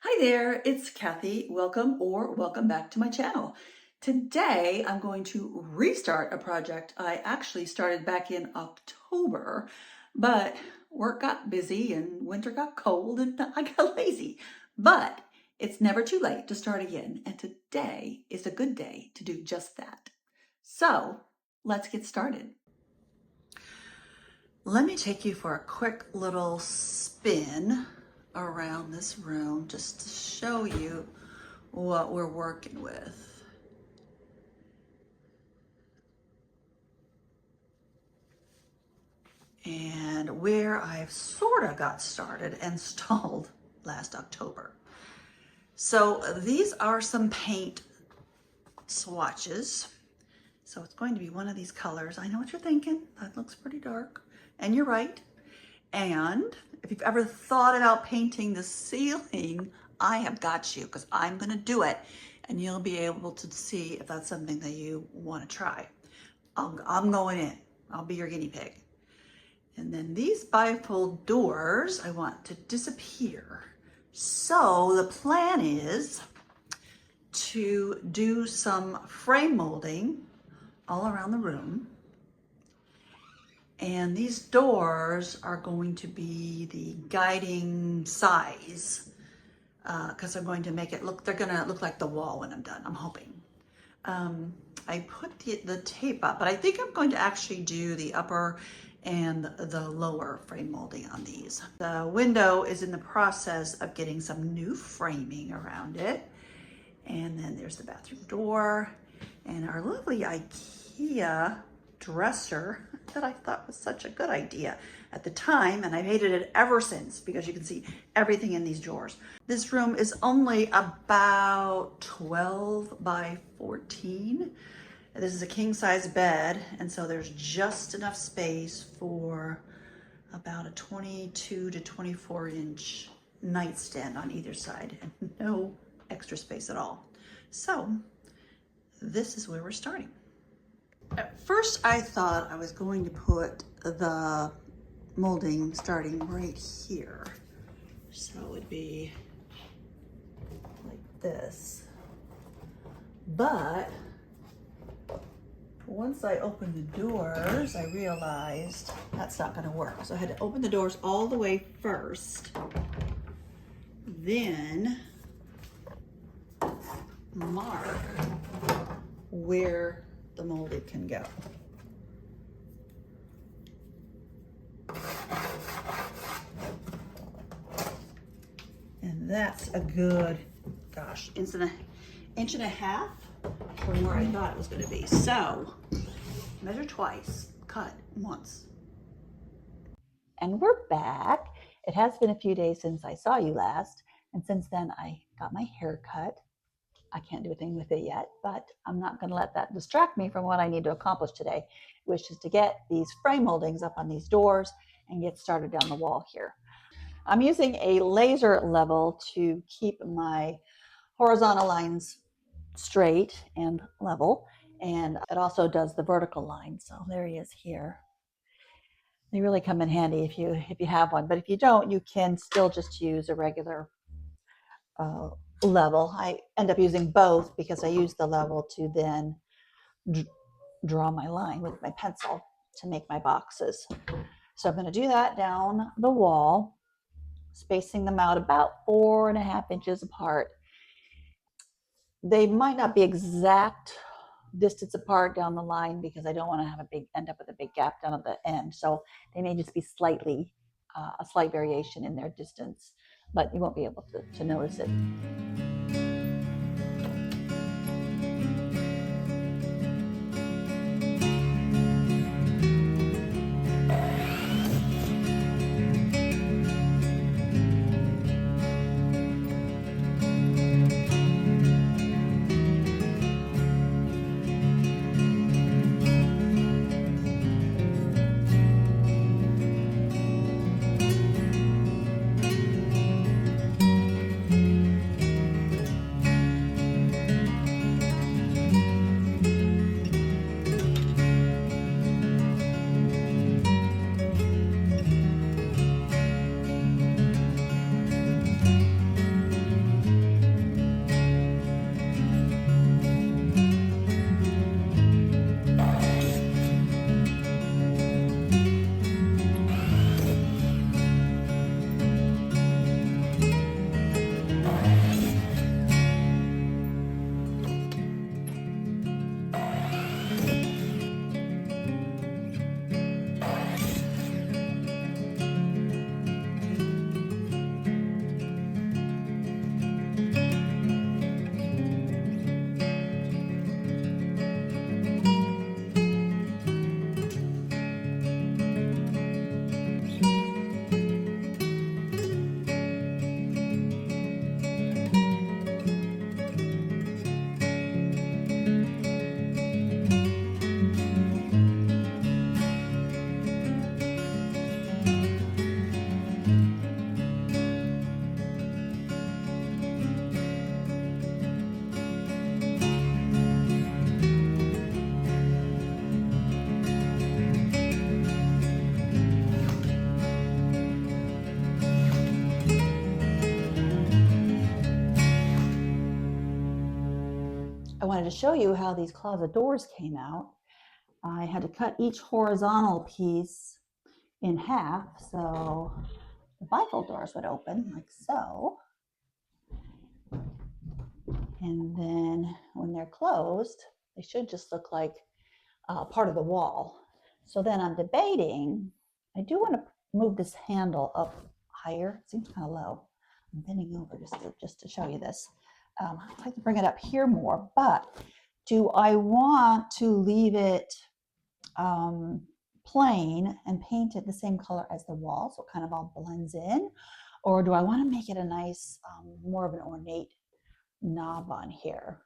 Hi there, it's Kathy. Welcome back to my channel. Today I'm going to restart a project I actually started back in October, but work got busy and winter got cold and I got lazy. But it's never too late to start again, and today is a good day to do just that. So let's get started. Let me take you for a quick little spin around this room just to show you what we're working with. And where I've sort of got started and installed last October. So these are some paint swatches. So it's going to be one of these colors. I know what you're thinking. That looks pretty dark. And you're right. And if you've ever thought about painting the ceiling, I have got you, because I'm going to do it. And you'll be able to see if that's something that you want to try. I'm going in. I'll be your guinea pig. And then these bifold doors I want to disappear. So the plan is to do some frame molding all around the room. And these doors are going to be the guiding size because I'm going to make it look, they're going to look like the wall when I'm done, I'm hoping. I put the tape up, but I think I'm going to actually do the upper and the lower frame molding on these. The window is in the process of getting some new framing around it. And then there's the bathroom door and our lovely IKEA dresser that I thought was such a good idea at the time, and I've hated it ever since because you can see everything in these drawers. This room is only about 12 by 14. This is a king size bed, and so there's just enough space for about a 22 to 24 inch nightstand on either side and no extra space at all. So this is where we're starting. At first I thought I was going to put the molding starting right here. So it'd be like this. But once I opened the doors, I realized that's not going to work. So I had to open the doors all the way first, then mark where the molded can go. And that's a good, gosh, inch and a half from where I thought it was going to be. So measure twice, cut once. And we're back. It has been a few days since I saw you last, and since then I got my hair cut. I can't do a thing with it yet, but I'm not going to let that distract me from what I need to accomplish today, which is to get these frame moldings up on these doors and get started down the wall here. I'm using a laser level to keep my horizontal lines straight and level, and it also does the vertical line. So there he is here. They really come in handy if you have one, but if you don't, you can still just use a regular level. I end up using both because I use the level to then draw my line with my pencil to make my boxes. So I'm going to do that down the wall, spacing them out about 4.5 inches apart. They might not be exact distance apart down the line because I don't want to have end up with a big gap down at the end. So they may just be slightly, a slight variation in their distance, but you won't be able to notice it. wanted to show you how these closet doors came out. I had to cut each horizontal piece in half so the bifold doors would open like so. And then when they're closed, they should just look like part of the wall. So then I'm debating, I do want to move this handle up higher. It seems kind of low. I'm bending over just to show you this. I'd like to bring it up here more, but do I want to leave it plain and paint it the same color as the wall so it kind of all blends in? Or do I want to make it a nice, more of an ornate knob on here?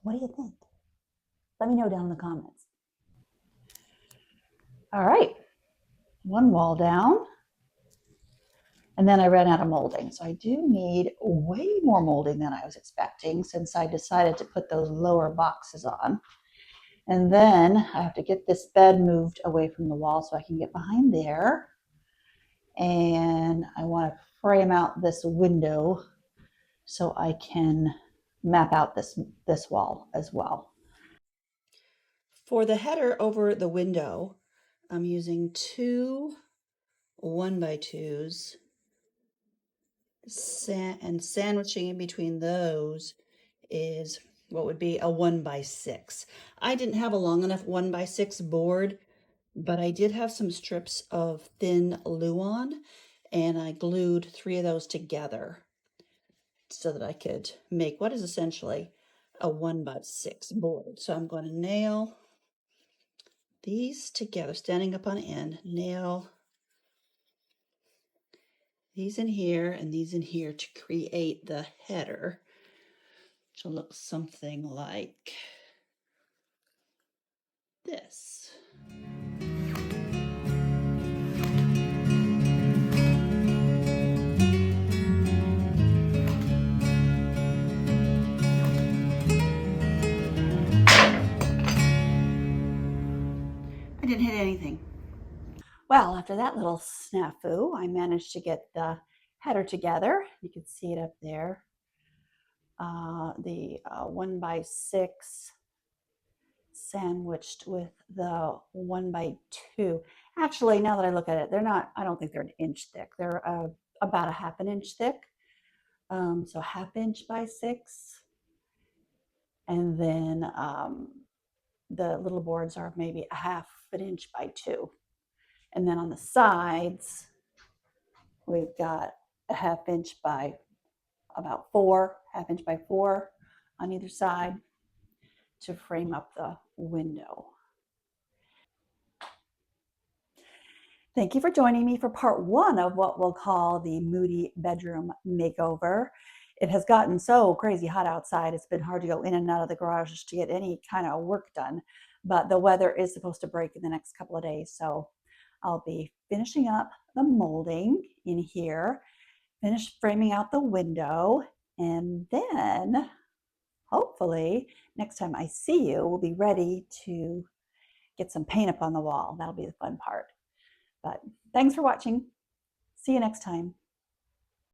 What do you think? Let me know down in the comments. All right, one wall down. And then I ran out of molding. So I do need way more molding than I was expecting since I decided to put those lower boxes on. And then I have to get this bed moved away from the wall so I can get behind there. And I want to frame out this window so I can map out this wall as well. For the header over the window, I'm using 2 1x2s and sandwiching in between those is what would be a 1x6. I didn't have a long enough 1x6 board, but I did have some strips of thin Luan, and I glued 3 of those together so that I could make what is essentially a 1x6 board. So I'm going to nail these together, standing up on end, nail these in here and these in here to create the header, which will look something like this. I didn't hit anything. Well, after that little snafu, I managed to get the header together. You can see it up there. The 1x6 sandwiched with the 1x2. Actually, now that I look at it, they're not, I don't think they're an inch thick. They're about a half an inch thick. So 1/2 inch by 6. And then the little boards are maybe a 1/2 an inch by 2. And then on the sides, we've got a 1/2 inch by about 4, 1/2 inch by 4 on either side to frame up the window. Thank you for joining me for part 1 of what we'll call the Moody bedroom makeover. It has gotten so crazy hot outside, it's been hard to go in and out of the garage to get any kind of work done, but the weather is supposed to break in the next couple of days, so I'll be finishing up the molding in here, finish framing out the window, and then hopefully next time I see you, we'll be ready to get some paint up on the wall. That'll be the fun part. But thanks for watching. See you next time.